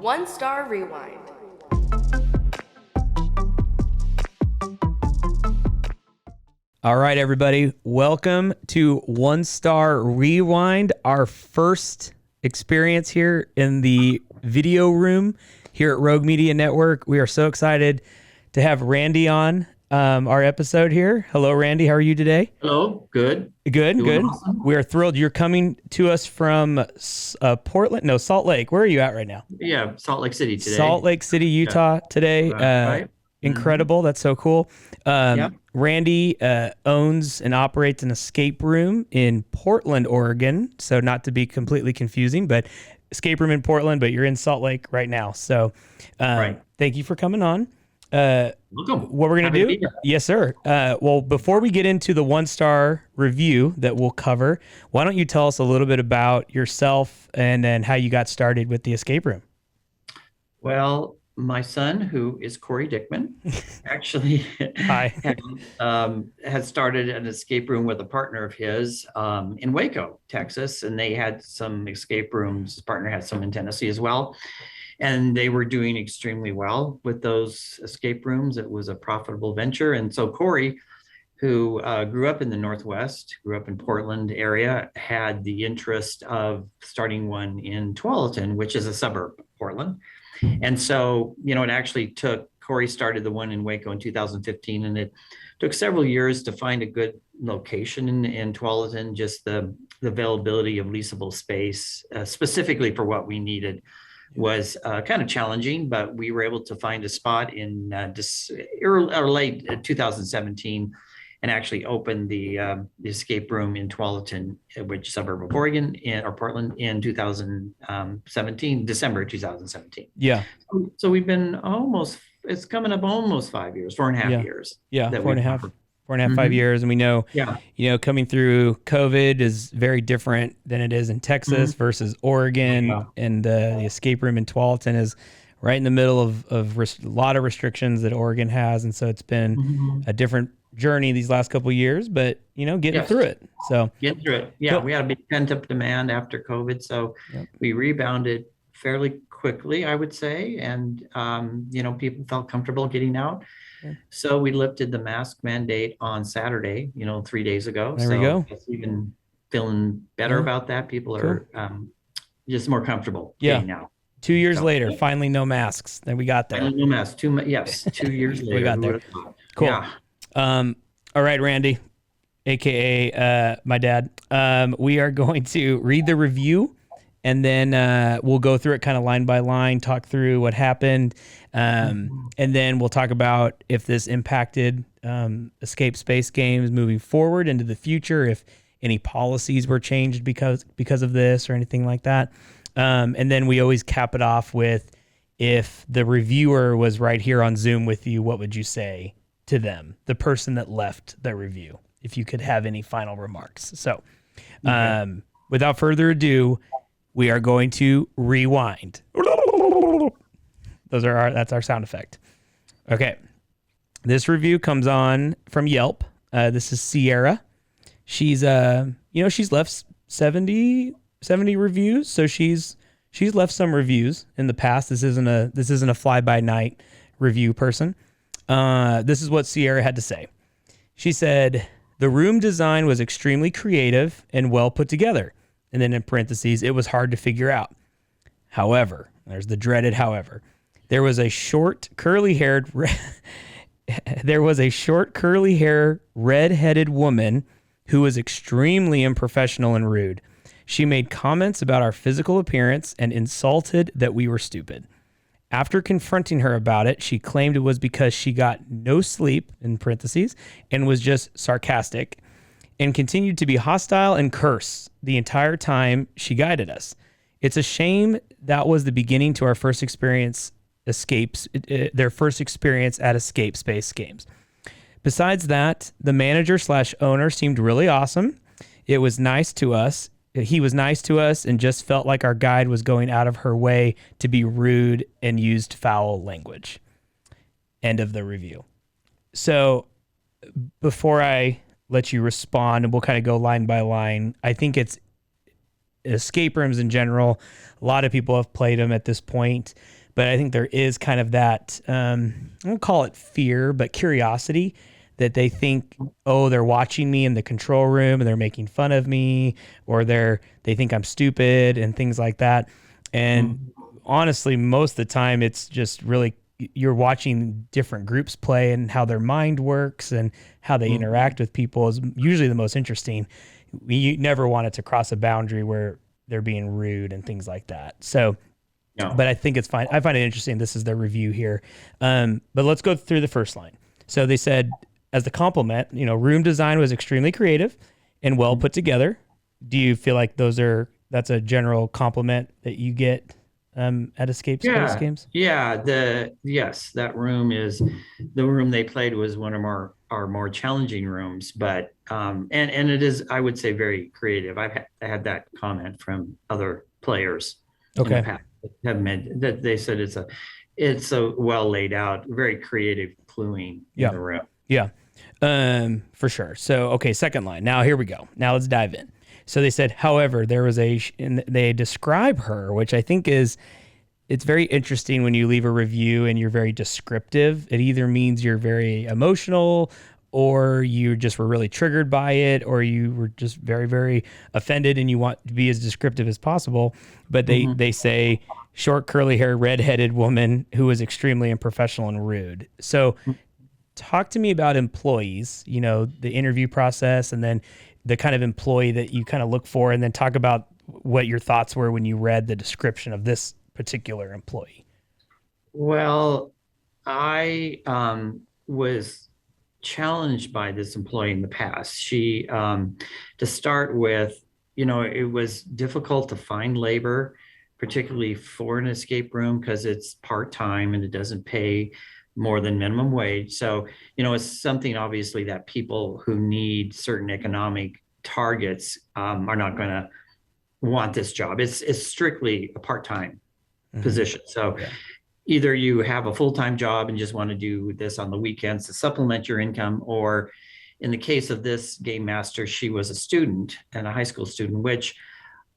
One Star Rewind. All right, everybody. Welcome to One Star Rewind, our first experience here in the video room here at Rogue Media Network. We are so excited to have Randy on our episode here. Hello, Randy. How are you today? Hello. Good. Good, Doing good. awesome. We are thrilled. You're coming to us from Salt Lake. Where are you at right now? Yeah, Salt Lake City today. Salt Lake City, Utah today. Right. Incredible. That's so cool. Yep. Randy owns and operates an escape room in Portland, Oregon. So not to be completely confusing, but escape room in Portland, but you're in Salt Lake right now. So Right. thank you for coming on. Welcome. What we're going Happy to be do? here. Yes, sir. Well, before we get into the one-star review that we'll cover, why don't you tell us a little bit about yourself and then how you got started with the escape room? Well, my son, who is Cory Dickman, actually Hi. had started an escape room with a partner of his in Waco, Texas, and they had some escape rooms. His partner had some in Tennessee as well, and they were doing extremely well with those escape rooms. It was a profitable venture, and so Cory, who grew up in the Northwest, grew up in Portland area, had the interest of starting one in Tualatin, which is a suburb of Portland. And so, it actually Cory started the one in Waco in 2015, and it took several years to find a good location in Tualatin, just the availability of leasable space, specifically for what we needed was kind of challenging, but we were able to find a spot in late 2017 and actually opened the escape room in Tualatin, which suburb of Oregon or Portland, in 2017, December 2017. Yeah. So we've been it's coming up almost 5 years, 4.5 years. Yeah. that Four and a we've half, offered. 4.5, 5 years. And we know, Yeah. coming through COVID is very different than it is in Texas versus Oregon. Yeah. And the escape room in Tualatin is right in the middle of a lot of restrictions that Oregon has. And so it's been a different journey these last couple of years, but getting Yes. through it. So Get through it. Yeah, Cool. we had a big pent-up demand after COVID, so we rebounded fairly quickly, I would say, and people felt comfortable getting out. Yeah. So we lifted the mask mandate on Saturday, 3 days ago. There we go. It's even feeling better Yeah. about that. People are just more comfortable getting out. 2 years So- later, finally no masks. Then we got there. No mask. 2 years later. got who there. would've thought? Cool. Yeah. All right, Randy, AKA my dad. We are going to read the review and then we'll go through it kind of line by line, talk through what happened. And then we'll talk about if this impacted escape space games moving forward into the future, if any policies were changed because of this or anything like that. And then we always cap it off with, if the reviewer was right here on Zoom with you, what would you say to them, the person that left the review, if you could have any final remarks? So without further ado, we are going to rewind. That's our sound effect. Okay. This review comes on from Yelp. This is Sierra. She's she's left 70 reviews. So she's left some reviews in the past. This isn't a fly by night review person. This is what Sierra had to say. She said, "The room design was extremely creative and well put together." And then in parentheses, "it was hard to figure out. However," there's the dreaded however, "there was a short curly hair red-headed woman who was extremely unprofessional and rude. She made comments about our physical appearance and insulted that we were stupid. After confronting her about it, she claimed it was because she got no sleep," in parentheses, "and was just sarcastic, and continued to be hostile and curse the entire time she guided us. It's a shame that was the beginning to our first experience their first experience at escape space games. Besides that, the manager/owner seemed really awesome. It was nice to us. He was nice to us and just felt like our guide was going out of her way to be rude and used foul language." End of the review. So before I let you respond, and we'll kind of go line by line, I think it's escape rooms in general. A lot of people have played them at this point. but I think there is kind of that, I don't call it fear, but curiosity that they think, oh, they're watching me in the control room and they're making fun of me, or they think I'm stupid and things like that. And Mhm. honestly, most of the time it's just really you're watching different groups play and how their mind works and how they Mhm. interact with people is usually the most interesting. You never want it to cross a boundary where they're being rude and things like that. So, but No. I think it's fine. I find it interesting. This is their review here. But let's go through the first line. So they said, as the compliment, room design was extremely creative and well put together. Do you feel like that's a general compliment that you get at Escape Space Yeah, games? yeah. Yes, that room is the room they played was one of our more challenging rooms, but and it is, I would say, very creative. I had that comment from other players in the Okay. past that have made that they said it's a well laid out, very creative cluing in Yeah. the room. Yeah. For sure. So, okay, second line. Now here we go. Now let's dive in. So they said, however, there was and they describe her, which I think it's very interesting when you leave a review and you're very descriptive. It either means you're very emotional or you just were really triggered by it or you were just very, very offended and you want to be as descriptive as possible. But Mhm. they say short, curly hair, redheaded woman who was extremely unprofessional and rude. So talk to me about employees, the interview process and then the kind of employee that you kind of look for, and then talk about what your thoughts were when you read the description of this particular employee. Well, I was challenged by this employee in the past. She, to start with, it was difficult to find labor, particularly for an escape room because it's part-time and it doesn't pay more than minimum wage. So, it's something obviously that people who need certain economic targets are not going to want this job. It's strictly a part-time Mm-hmm. position. So Yeah. either you have a full-time job and just want to do this on the weekends to supplement your income, or in the case of this game master, she was a student and a high school student, which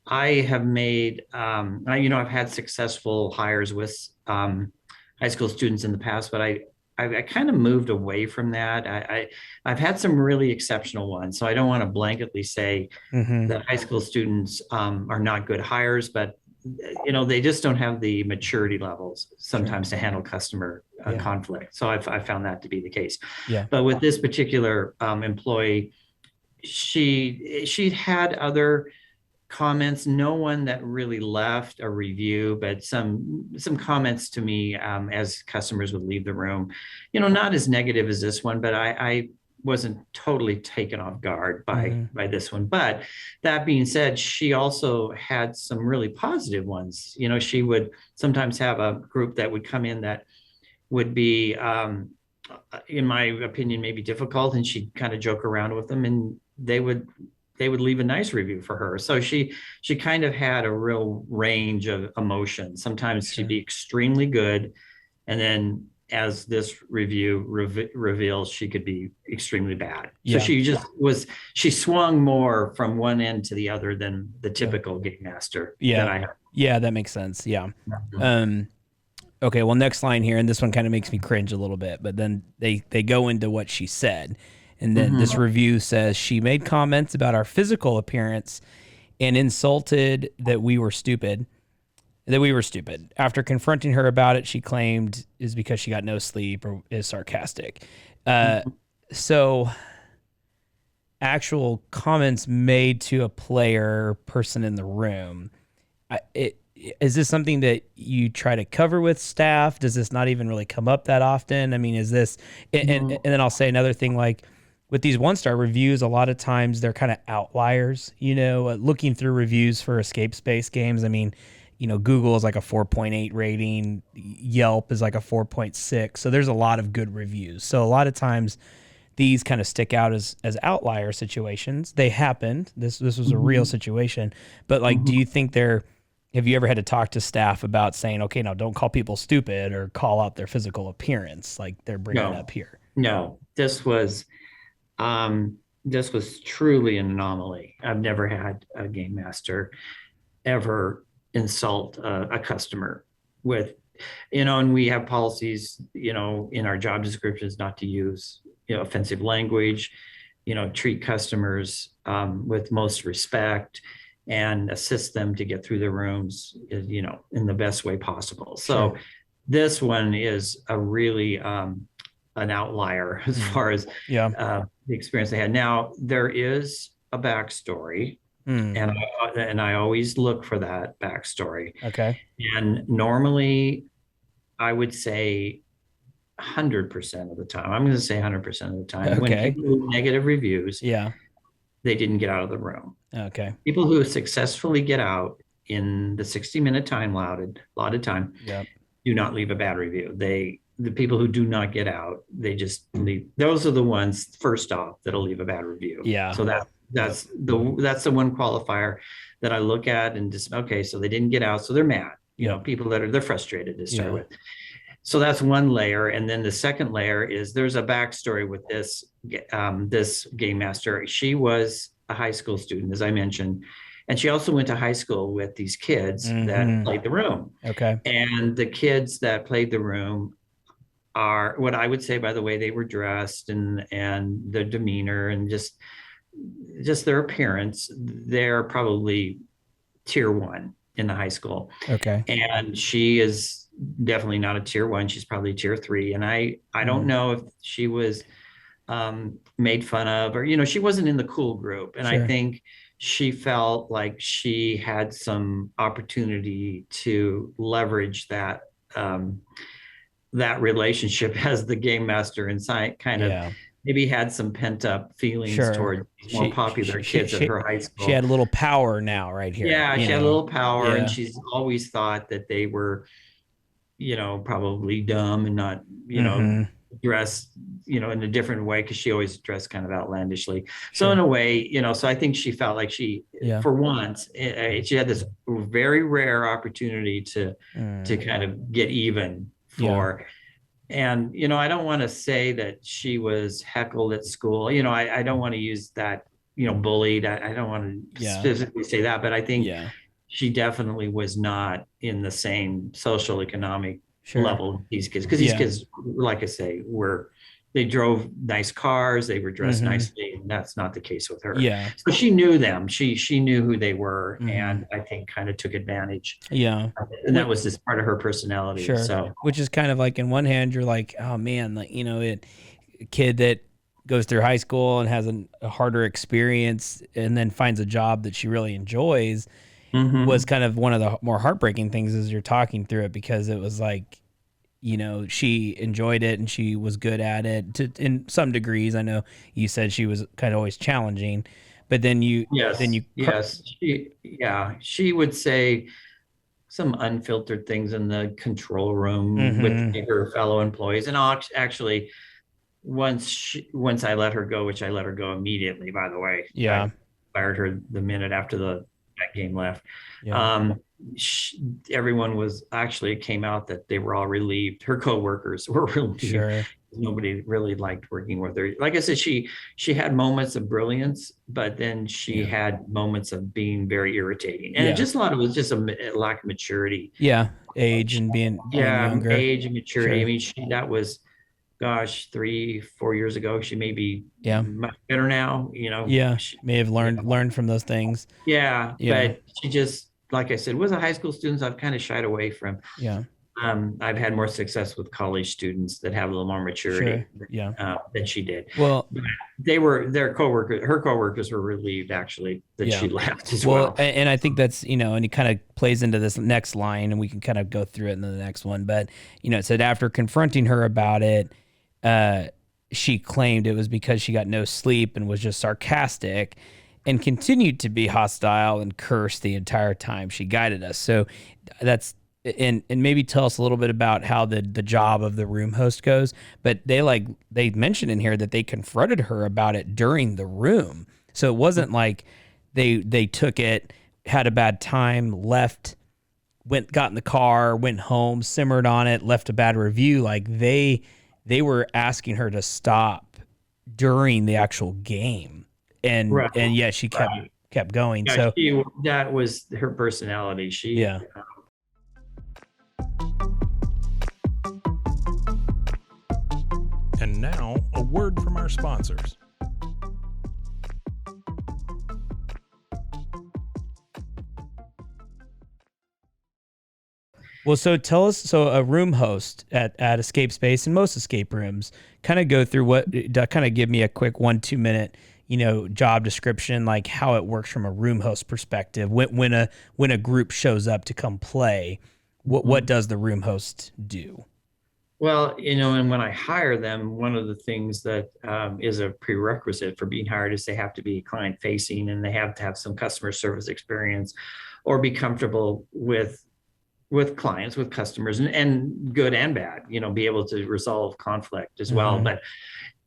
I have made. I've had successful hires with high school students in the past, but I kind of moved away from that. I've had some really exceptional ones, so I don't want to blanketly say Mm-hmm. that high school students are not good hires, but they just don't have the maturity levels Sure. sometimes to handle customer Yeah. conflict. So I've found that to be the case. Yeah. But with this particular employee, she had other comments. No one that really left a review, but some comments to me as customers would leave the room. Not as negative as this one, but I wasn't totally taken off guard by Mm-hmm. this one. But that being said, she also had some really positive ones. She would sometimes have a group that would come in that would be in my opinion maybe difficult, and she'd kind of joke around with them and they would leave a nice review for her. So she kind of had a real range of emotions. Sometimes she'd Sure. be extremely good, and then as this review reveals, she could be extremely bad. So Yeah. she swung more from one end to the other than the Yeah. typical game master that Yeah. I have. Yeah. That makes sense. Yeah. Um, okay. Well, next line here, and this one kind of makes me cringe a little bit, but then they go into what she said. And then this Mhm. review says she made comments about our physical appearance and insulted that we were stupid. After confronting her about it, she claimed is because she got no sleep or is sarcastic. Uh, Mhm. so actual comments made to a player person in the room. Is this something that you try to cover with staff? Does this not even really come up that often? I mean, is this, and Mhm. then I'll say another thing like with these 1-star reviews, a lot of times they're kind of outliers, looking through reviews for escape space games. I mean, Google is like a 4.8 rating, Yelp is like a 4.6. So there's a lot of good reviews. So a lot of times these kind of stick out as outlier situations. They happened. This was a real Mhm. situation. But like, do Mhm. you think have you ever had to talk to staff about saying, okay, now don't call people stupid or call out their physical appearance like they're bringing No, up here? no, um, this was truly an anomaly. I've never had a game master ever insult a customer with And we have policies, in our job descriptions not to use, offensive language, treat customers with most respect and assist them to get through their rooms, in the best way possible. So Sure. this one is a really an outlier as far as Yeah. the experience they had. Now, there is a backstory, Mm. and I always look for that backstory. Okay. And normally, I would say 100% of the time, I'm going to say 100% of the time, when Okay. people leave negative reviews, Yeah. they didn't get out of the room. Okay. People who successfully get out in the 60-minute time allotted time Yep. do not leave a bad review. The people who do not get out, they just leave. Those are the ones first off that'll leave a bad review. Yeah. So that's the one qualifier that I look at and just, okay, so they didn't get out, so they're mad. Yep. People they're frustrated to start Yeah. with. So that's one layer, and then the second layer is there's a backstory with this game master. She was a high school student, as I mentioned, and she also went to high school with these kids that played the room. Okay. And the kids that played the room are what I would say by the way they were dressed and their demeanor and just their appearance. They're probably tier one in the high school. Okay. And she is definitely not a tier one. She's probably tier three. And I don't know if she was made fun of, or she wasn't in the cool group. And Sure. I think she felt like she had some opportunity to leverage that relationship as the game master inside, kind of Yeah. maybe had some pent up feelings Sure. toward more popular kids at her high school. She had a little power now right here. Yeah, she had a little power, and Yeah. she's always thought that they were, probably dumb and not, dressed, in a different way, because she always dressed kind of outlandishly. So Sure. in a way, so I think she felt like Yeah. for once, she had this very rare opportunity to kind of get even for. And, I don't want to say that she was heckled at school. I don't want to use that, bullied. I don't want to specifically say that, but I think Yeah. she definitely was not in the same social economic Sure. level of these kids. Because these kids, like I say, they drove nice cars, they were dressed nicely, and that's not the case with her. Yeah. So she knew them. She knew who they were, and I think kind of took advantage. Yeah. And that was just part of her personality. Sure. So Which is kind of like, in one hand, you're like, oh man, like, a kid that goes through high school and has a harder experience and then finds a job that she really enjoys was kind of one of the more heartbreaking things as you're talking through it, because it was like, she enjoyed it and she was good at it in some degrees. I know you said she was kind of always challenging, but then she would say some unfiltered things in the control room with her fellow employees. And actually, once I let her go, which I let her go immediately, by the way. Yeah. I fired her the minute after that game left. Yeah. Everyone was actually, it came out that they were all relieved. Her coworkers were relieved. Sure. Nobody really liked working with her. Like I said, she had moments of brilliance, but then she had moments of being very irritating. And just a lot of it was just a lack of maturity. Yeah. Age and being younger. Age and maturity. Sure. I mean, that was, gosh, 3-4 years ago. She may be much better now, She may have learned from those things. Yeah. But she just, like I said, was a high school student. I've kind of shied away from. Yeah. I've had more success with college students that have a little more maturity than she did. Well, but her coworkers were relieved, actually, that she left as well. And I think that's, and it kind of plays into this next line, and we can kind of go through it in the next one. But, it said after confronting her about it, she claimed it was because she got no sleep and was just sarcastic, and continued to be hostile and curse the entire time she guided us. So that's, and maybe tell us a little bit about how the job of the room host goes. But they mentioned in here that they confronted her about it during the room. So it wasn't like they took it, had a bad time, left, got in the car, went home, simmered on it, left a bad review. Like they were asking her to stop during the actual game. And yet she kept going. Yeah, so that was her personality. And now, a word from our sponsors. Well, so tell us, so a room host at Escape Space and most escape rooms kind of go through kind of give me a quick 1-2 minute, job description, like how it works from a room host perspective. When a group shows up to come play, what does the room host do? Well, and when I hire them, one of the things that is a prerequisite for being hired is they have to be client facing and they have to have some customer service experience or be comfortable with clients, with customers, and good and bad, be able to resolve conflict as well. But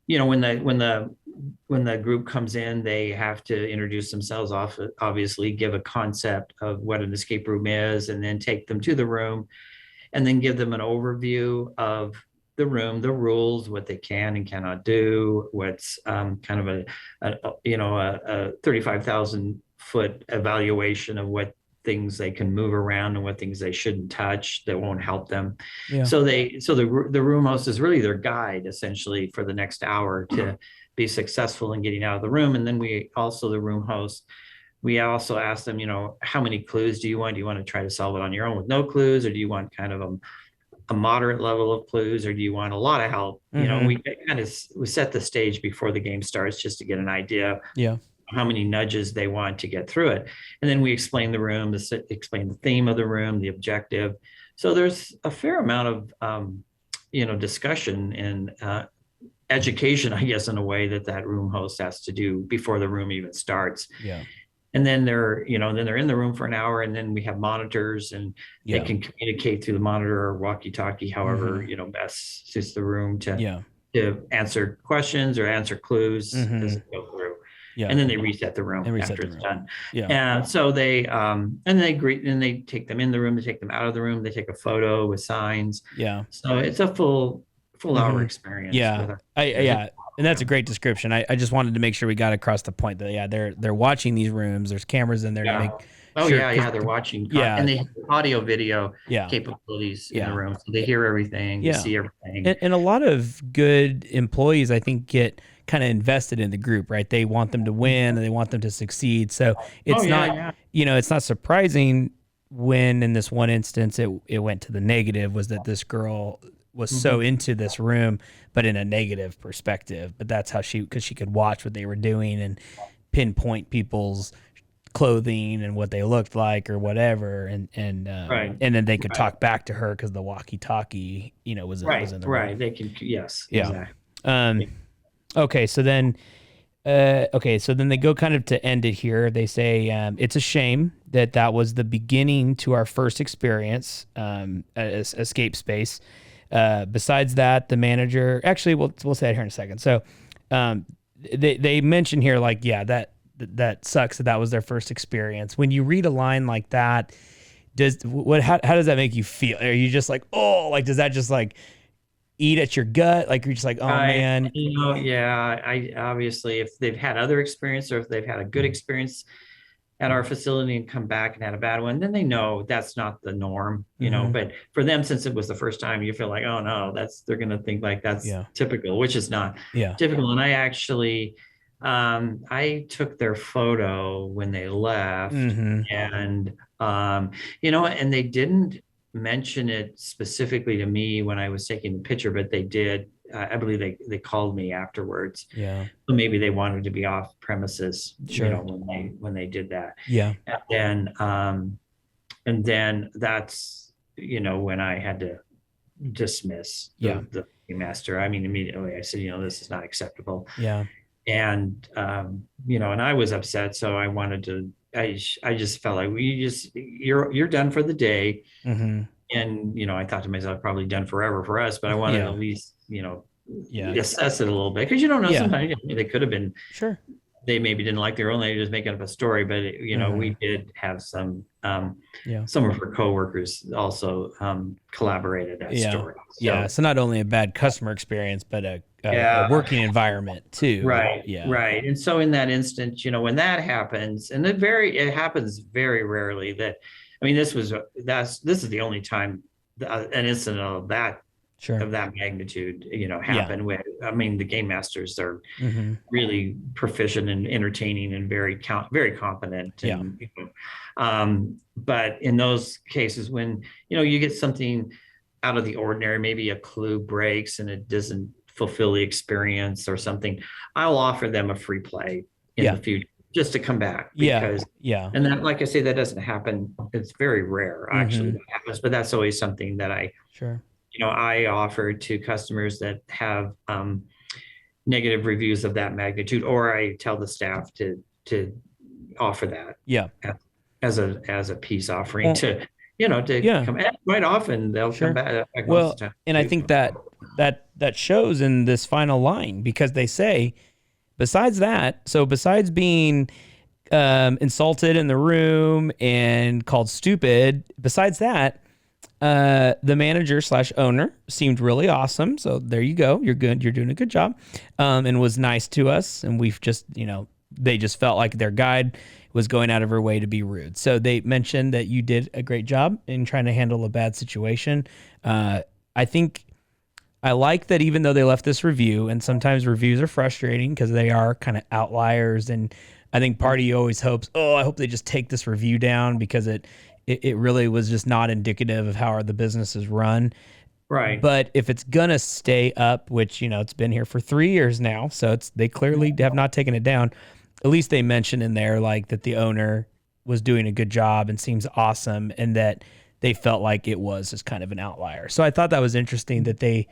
when the group comes in, they have to introduce themselves off, obviously give a concept of what an escape room is, and then take them to the room, and then give them an overview of the room, the rules, what they can and cannot do, what's kind of a 35,000 foot evaluation of what things they can move around and what things they shouldn't touch that won't help them. Yeah. So the room host is really their guide essentially for the next hour to be successful in getting out of the room. And then the room host, we also ask them, how many clues do you want? Do you want to try to solve it on your own with no clues, or do you want kind of a moderate level of clues, or do you want a lot of help? We set the stage before the game starts just to get an idea. Yeah. How many nudges they want to get through it. And then we explain the room, explain the theme of the room, the objective. So there's a fair amount of, discussion and education, I guess, in a way that room host has to do before the room even starts. Yeah. And then they're in the room for an hour, and then we have monitors, and they can communicate through the monitor or walkie-talkie, however, best suits the room to answer questions or answer clues as they go through. Yeah. And then they reset the room after it's done. Yeah. And so they they take them in the room, they take them out of the room, they take a photo with signs. Yeah. So it's a full hour experience. Yeah. And that's a great description. I just wanted to make sure we got across the point that they're watching these rooms. There's cameras in there to make they're watching. And they have audio video capabilities in the room. So they hear everything, they see everything. And a lot of good employees, I think, get kind of invested in the group, right? They want them to win and they want them to succeed. So it's it's not surprising when in this one instance it went to the negative, was that this girl was so into this room, but in a negative perspective. But that's how because she could watch what they were doing and pinpoint people's clothing and what they looked like or whatever, and then they could talk back to her because the walkie-talkie, was in the room. Right. They can, yes. Yeah. Exactly. Okay, so then they go kind of to end it here. They say it's a shame that was the beginning to our first experience at Escape Space. Besides that, the manager, actually, we'll say it here in a second. So they mention here, like, that sucks that was their first experience. When you read a line like that, how does that make you feel? Are you just like, oh, like, does that just like eat at your gut? Like, you're just like, oh man. I obviously, if they've had other experience or if they've had a good experience at our facility and come back and had a bad one, then they know that's not the norm, but for them, since it was the first time, you feel like, oh no, they're going to think like that's typical, which is not typical. And I actually, I took their photo when they left, and, and they didn't mention it specifically to me when I was taking the picture, but they did. I believe they called me afterwards. Yeah. So maybe they wanted to be off premises, when they did that. Yeah. And then that's, when I had to dismiss the master. I mean, immediately I said, this is not acceptable. Yeah. And, and I was upset. So I wanted to, I just felt like you're done for the day. And, I thought to myself, probably done forever for us, but I wanted to at least, assess it a little bit. Cause you don't know, sometimes they could have been, they maybe didn't like their own, they just making up a story, but we did have some of her coworkers also collaborated that story. So, so not only a bad customer experience, but a working environment too. Right. Yeah. Right. And so in that instance, when that happens, and it happens very rarely this is the only time an incident of that of that magnitude, happen. I mean, the game masters are really proficient and entertaining and very competent. And, but in those cases when, you get something out of the ordinary, maybe a clue breaks and it doesn't fulfill the experience or something, I'll offer them a free play in the future just to come back, because and that, like I say, that doesn't happen. It's very rare actually that happens, but that's always something that I offer to customers that have negative reviews of that magnitude, or I tell the staff to offer that as a peace offering to come. And quite often they'll come back. Well, and I think that shows in this final line, because they say, besides being insulted in the room and called stupid, besides that, the manager / owner seemed really awesome. So there you go. You're good. You're doing a good job. And was nice to us. And we've just, they just felt like their guide was going out of her way to be rude. So they mentioned that you did a great job in trying to handle a bad situation. I think I like that, even though they left this review, and sometimes reviews are frustrating because they are kind of outliers. And I think part of you always hopes, I hope they just take this review down, because it really was just not indicative of how the business is run. Right. But if it's going to stay up, which, it's been here for 3 years now, so they clearly have not taken it down. At least they mentioned in there like that the owner was doing a good job and seems awesome, and that they felt like it was just kind of an outlier. So I thought that was interesting that they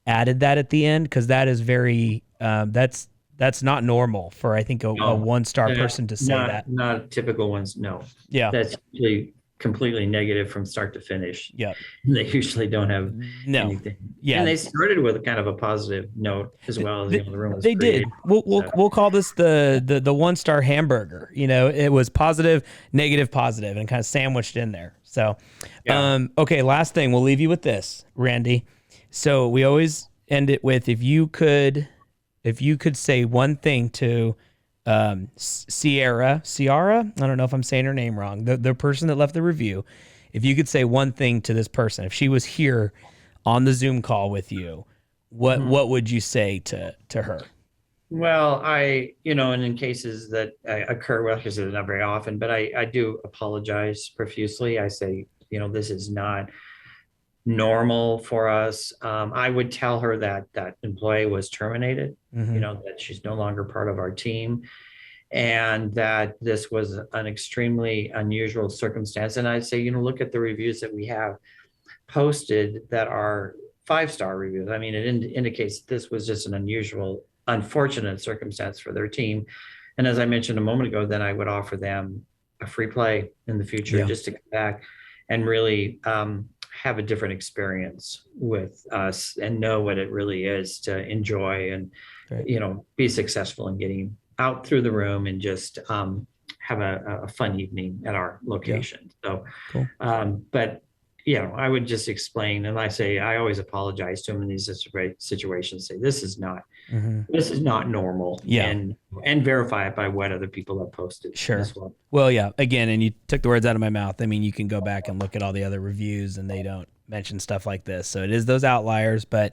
added that at the end, because that is very that's not normal for, I think, a 1-star person to say that. Not typical ones. No. Yeah. That's usually completely negative from start to finish. Yeah. They usually don't have anything. Yeah. And they started with kind of a positive note as well. As the room was they created. did. We'll call this the 1-star hamburger. It was positive, negative, positive, and kind of sandwiched in there. So, okay, last thing, we'll leave you with this, Randy. So we always end it with, if you could say one thing to Ciara, I don't know if I'm saying her name wrong, the person that left the review, if you could say one thing to this person, if she was here on the Zoom call with you, what would you say to her? Well, and in cases that occur, well, because it's not very often, but I do apologize profusely. I say, this is not normal for us. I would tell her that employee was terminated, that she's no longer part of our team, and that this was an extremely unusual circumstance. And I'd say, look at the reviews that we have posted that are 5-star reviews. I mean, it indicates this was just an unusual, unfortunate circumstance for their team. And as I mentioned a moment ago, then I would offer them a free play in the future, just to come back and really have a different experience with us and know what it really is to enjoy and, be successful in getting out through the room and just have a fun evening at our location. So, cool. But I would just explain, and I always apologize to them in these situations, say, this is not normal, and verify it by what other people have posted. Sure. As well. Well, yeah, again, and you took the words out of my mouth. I mean, you can go back and look at all the other reviews, and they don't mention stuff like this. So it is those outliers, but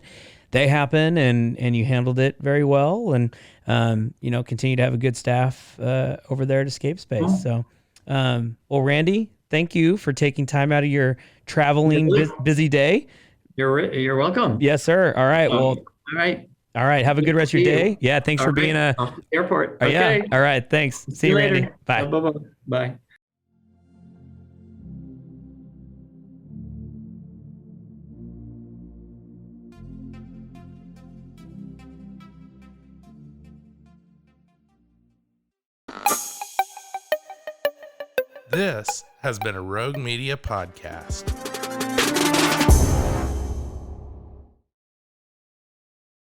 they happen, and you handled it very well, and continue to have a good staff over there at Escape Space. So, well, Randy, thank you for taking time out of your traveling busy day. You're welcome. Yes, sir. All right. Well, all right. Have a good rest of your day. Yeah. Thanks for being off the airport. Okay. Yeah. All right. Thanks. See you, later. Randy. Bye. Bye. This has been a Rogue Media podcast.